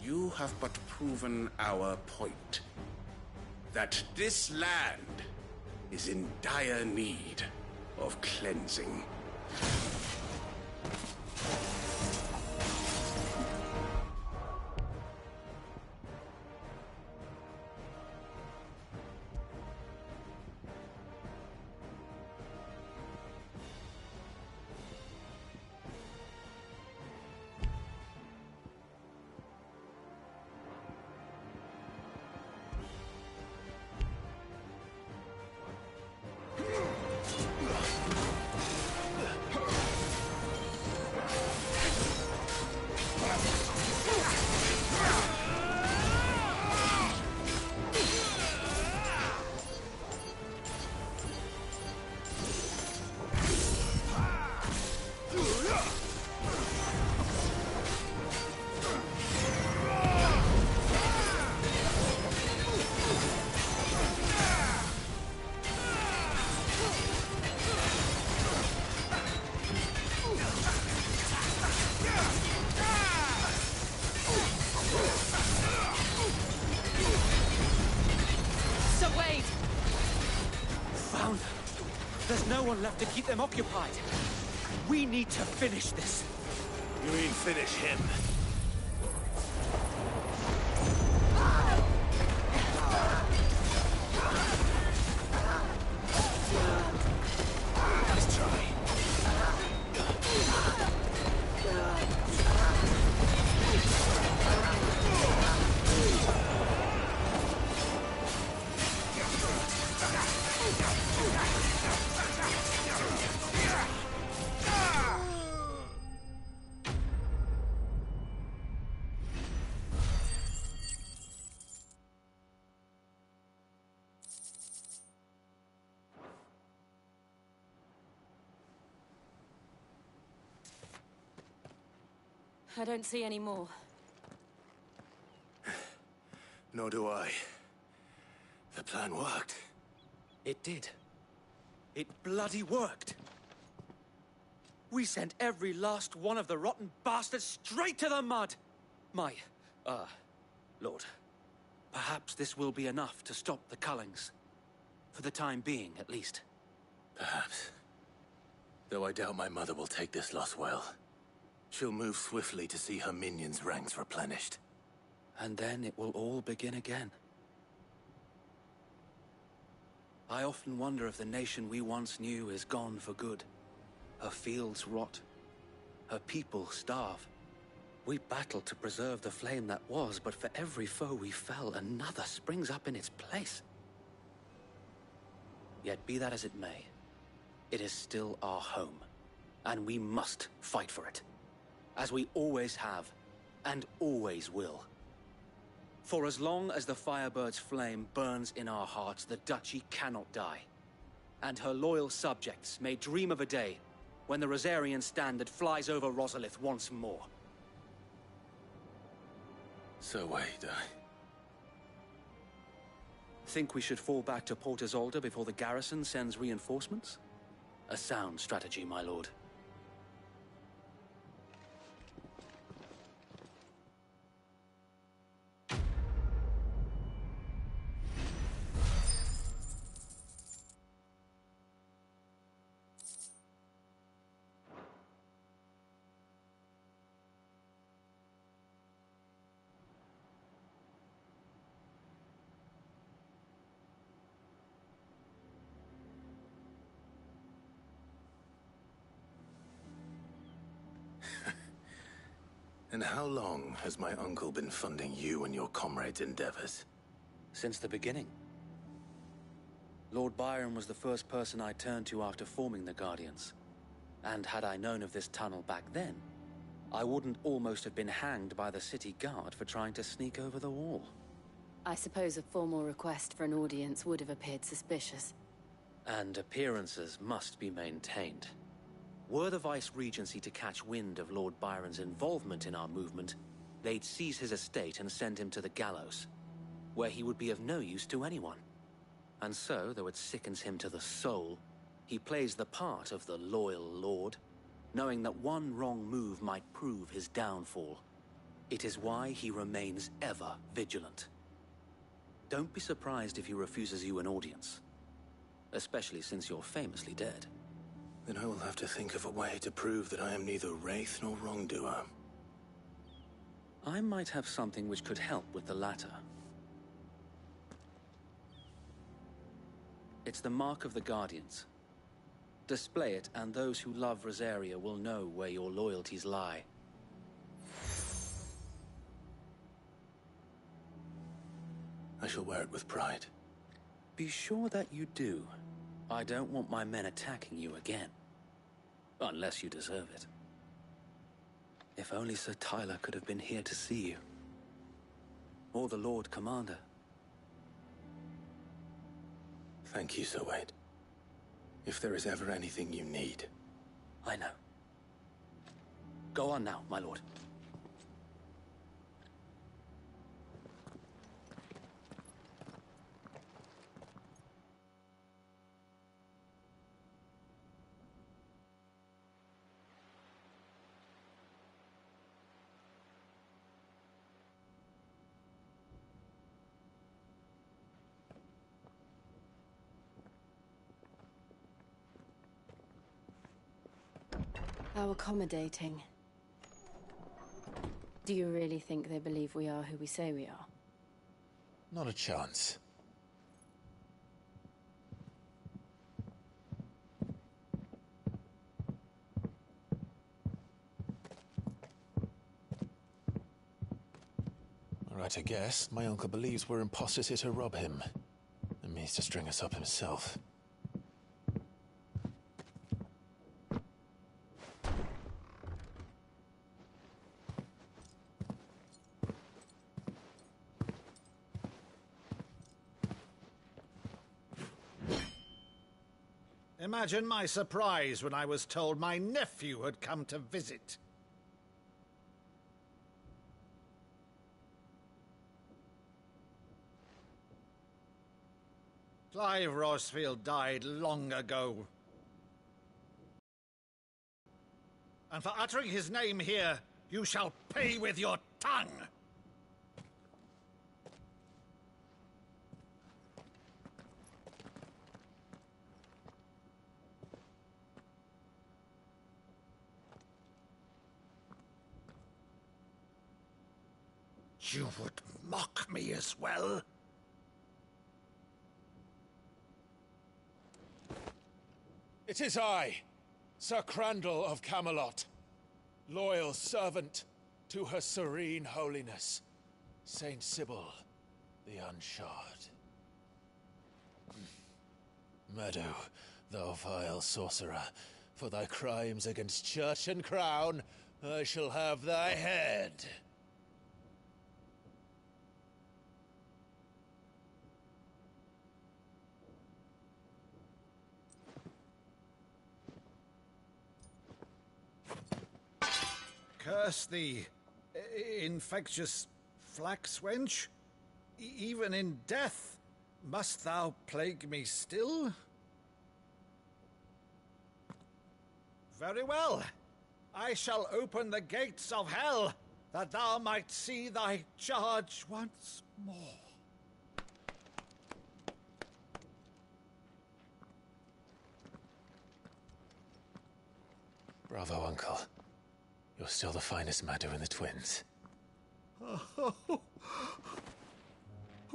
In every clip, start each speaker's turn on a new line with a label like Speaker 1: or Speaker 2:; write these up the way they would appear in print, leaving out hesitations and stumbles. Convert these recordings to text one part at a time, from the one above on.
Speaker 1: You have but proven our point. That this land is in dire need of cleansing.
Speaker 2: There's no one left to keep them occupied. We need to finish this.
Speaker 3: You mean finish him? Let's try.
Speaker 4: I don't see any more.
Speaker 3: Nor do I. The plan worked.
Speaker 2: It did. It bloody worked. We sent every last one of the rotten bastards straight to the mud! Lord. Perhaps this will be enough to stop the Cullings. For the time being, at least.
Speaker 3: Perhaps. Though I doubt my mother will take this loss well. She'll move swiftly to see her minions' ranks replenished.
Speaker 2: And then it will all begin again. I often wonder if the nation we once knew is gone for good. Her fields rot. Her people starve. We battled to preserve the flame that was, but for every foe we fell, another springs up in its place. Yet be that as it may, it is still our home, and we must fight for it. As we always have, and always will. For as long as the Firebird's flame burns in our hearts, the Duchy cannot die. And her loyal subjects may dream of a day when the Rosarian standard flies over Rosalith once more.
Speaker 3: So wait,
Speaker 2: Think we should fall back to Port Isolde before the garrison sends reinforcements? A sound strategy, my lord.
Speaker 3: And how long has my uncle been funding you and your comrades' endeavors?
Speaker 2: Since the beginning. Lord Byron was the first person I turned to after forming the Guardians. And had I known of this tunnel back then, I wouldn't almost have been hanged by the city guard for trying to sneak over the wall.
Speaker 4: I suppose a formal request for an audience would have appeared suspicious.
Speaker 2: And appearances must be maintained. Were the Vice-Regency to catch wind of Lord Byron's involvement in our movement, they'd seize his estate and send him to the gallows, where he would be of no use to anyone. And so, though it sickens him to the soul, he plays the part of the loyal lord, knowing that one wrong move might prove his downfall. It is why he remains ever vigilant. Don't be surprised if he refuses you an audience. Especially since you're famously dead.
Speaker 3: Then I will have to think of a way to prove that I am neither wraith nor wrongdoer.
Speaker 2: I might have something which could help with the latter. It's the Mark of the Guardians. Display it, and those who love Rosaria will know where your loyalties lie.
Speaker 3: I shall wear it with pride.
Speaker 2: Be sure that you do. I don't want my men attacking you again. Unless you deserve it. If only Sir Tyler could have been here to see you. Or the Lord Commander.
Speaker 3: Thank you, Sir Wade. If there is ever anything you need.
Speaker 2: I know. Go on now, my lord.
Speaker 4: How accommodating. Do you really think they believe we are who we say we are?
Speaker 5: Not a chance. Right, I guess. My uncle believes we're imposters here to rob him. And means to string us up himself.
Speaker 6: Imagine my surprise when I was told my nephew had come to visit. Clive Rosfield died long ago. And for uttering his name here, you shall pay with your tongue! You would mock me as well?
Speaker 5: It is I, Sir Crandall of Camelot, loyal servant to Her Serene Holiness, Saint Sybil the Unshod. Meadow, thou vile sorcerer, for thy crimes against church and crown, I shall have thy head.
Speaker 6: Curse thee, infectious flax wench. Even in death, must thou plague me still? Very well. I shall open the gates of hell, that thou might see thy charge once more.
Speaker 5: Bravo, Uncle. You're still the finest Maddu in the twins.
Speaker 6: Oh,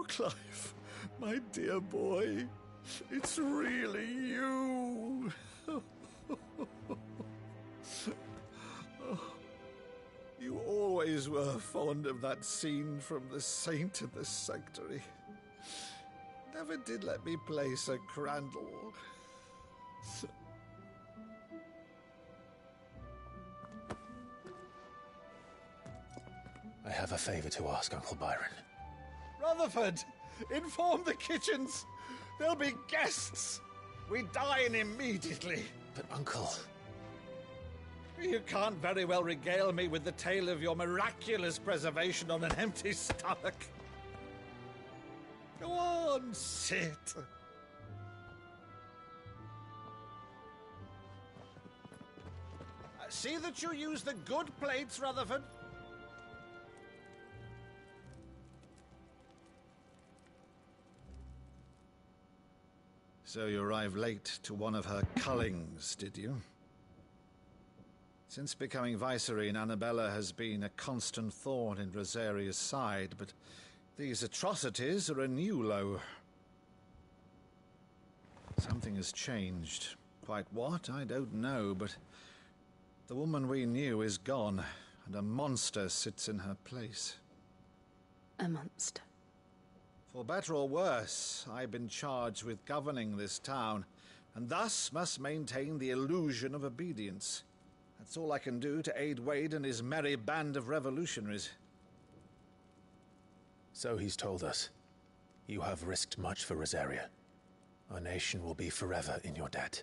Speaker 6: Clive, my dear boy, it's really you. You always were fond of that scene from The Saint in the Sanctuary. Never did let me play Sir Crandall.
Speaker 5: I have a favor to ask, Uncle Byron.
Speaker 6: Rutherford, inform the kitchens. There'll be guests. We dine immediately.
Speaker 5: But, Uncle...
Speaker 6: You can't very well regale me with the tale of your miraculous preservation on an empty stomach. Go on, sit. See that you use the good plates, Rutherford. So you arrived late to one of her cullings, did you? Since becoming Vicereine, Annabella has been a constant thorn in Rosaria's side, but these atrocities are a new low. Something has changed. Quite what, I don't know, but the woman we knew is gone, and a monster sits in her place.
Speaker 4: A monster.
Speaker 6: For better or worse, I've been charged with governing this town, and thus must maintain the illusion of obedience. That's all I can do to aid Wade and his merry band of revolutionaries.
Speaker 5: So he's told us. You have risked much for Rosaria. Our nation will be forever in your debt.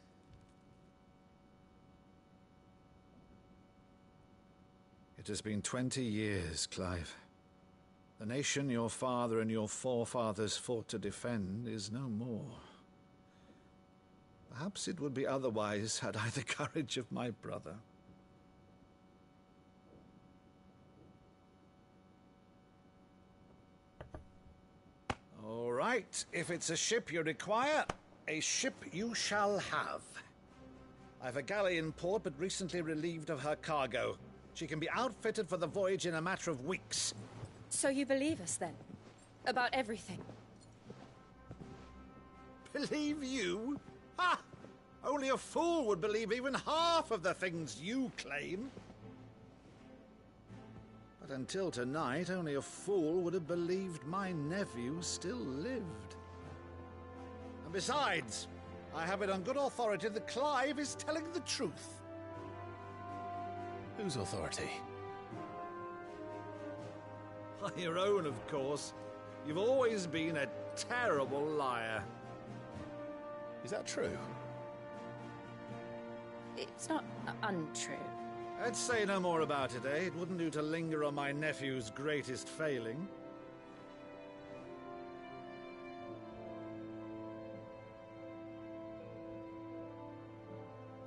Speaker 6: It has been 20 years, Clive. The nation your father and your forefathers fought to defend is no more. Perhaps it would be otherwise had I the courage of my brother. All right, if it's a ship you require, a ship you shall have. I've a galley in port, but recently relieved of her cargo. She can be outfitted for the voyage in a matter of weeks.
Speaker 7: So you believe us, then? About everything?
Speaker 6: Believe you? Ha! Only a fool would believe even half of the things you claim. But until tonight, only a fool would have believed my nephew still lived. And besides, I have it on good authority that Clive is telling the truth.
Speaker 5: Whose authority?
Speaker 6: Your own, of course. You've always been a terrible liar.
Speaker 5: Is that true?
Speaker 7: It's not untrue.
Speaker 6: I'd say no more about it, eh? It wouldn't do to linger on my nephew's greatest failing.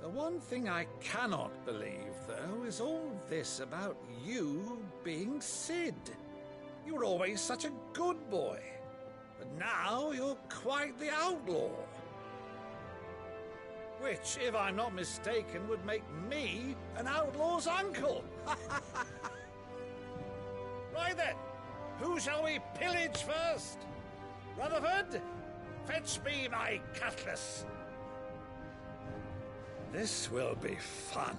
Speaker 6: The one thing I cannot believe, though, is all this about you being Cid. You were always such a good boy, but now you're quite the outlaw. Which, if I'm not mistaken, would make me an outlaw's uncle. Right then, who shall we pillage first? Rutherford, fetch me my cutlass. This will be fun.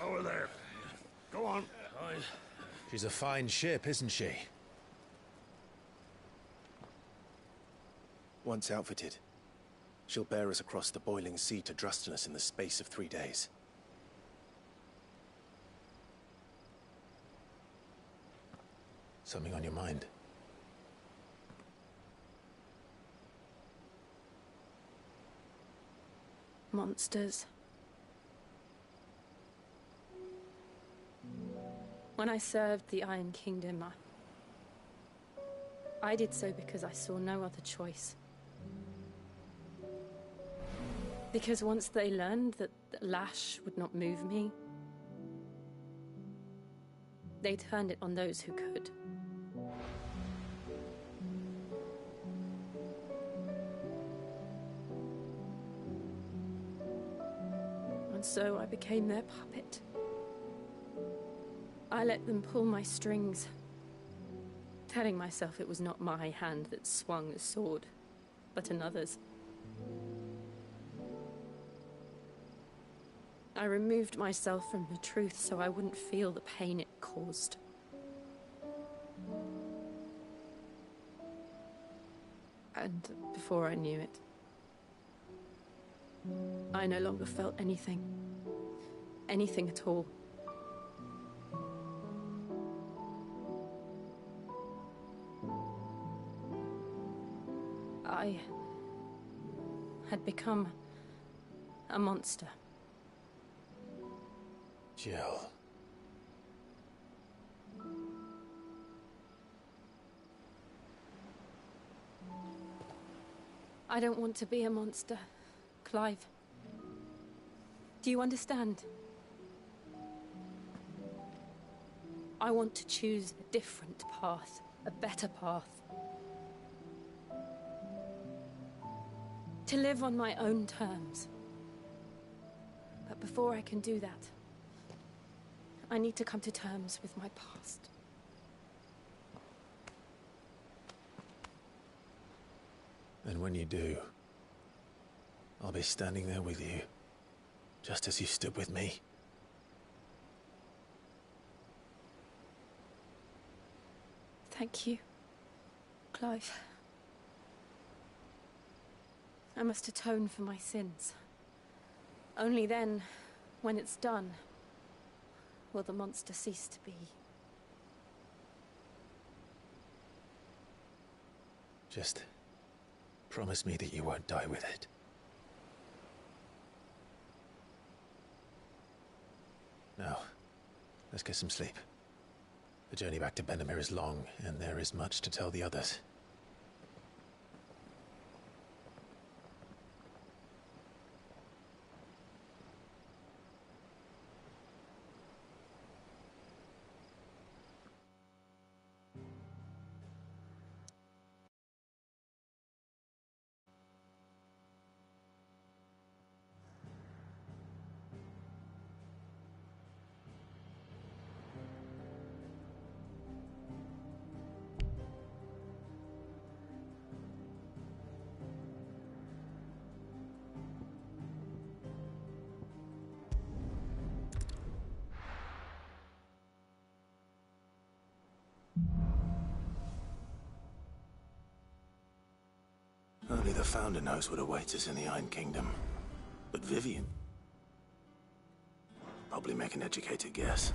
Speaker 1: Over there. Go on.
Speaker 5: She's a fine ship, isn't she?
Speaker 8: Once outfitted, she'll bear us across the boiling sea to Drustinus in the space of 3 days.
Speaker 5: Something on your mind?
Speaker 7: Monsters. When I served the Iron Kingdom, I did so because I saw no other choice. Because once they learned that Lash would not move me, they turned it on those who could. And so I became their puppet. I let them pull my strings, telling myself it was not my hand that swung the sword, but another's. I removed myself from the truth so I wouldn't feel the pain it caused. And before I knew it, I no longer felt anything. Anything at all. I had become a monster.
Speaker 5: Jill.
Speaker 7: I don't want to be a monster, Clive. Do you understand? I want to choose a different path, a better path. To live on my own terms. But before I can do that, I need to come to terms with my past.
Speaker 5: And when you do, I'll be standing there with you, just as you stood with me.
Speaker 7: Thank you, Clive. I must atone for my sins. Only then, when it's done, will the monster cease to be.
Speaker 5: Just promise me that you won't die with it. Now, let's get some sleep. The journey back to Benamir is long, and there is much to tell the others.
Speaker 3: Only the Founder knows what awaits us in the Iron Kingdom. But Vivian? Probably make an educated guess.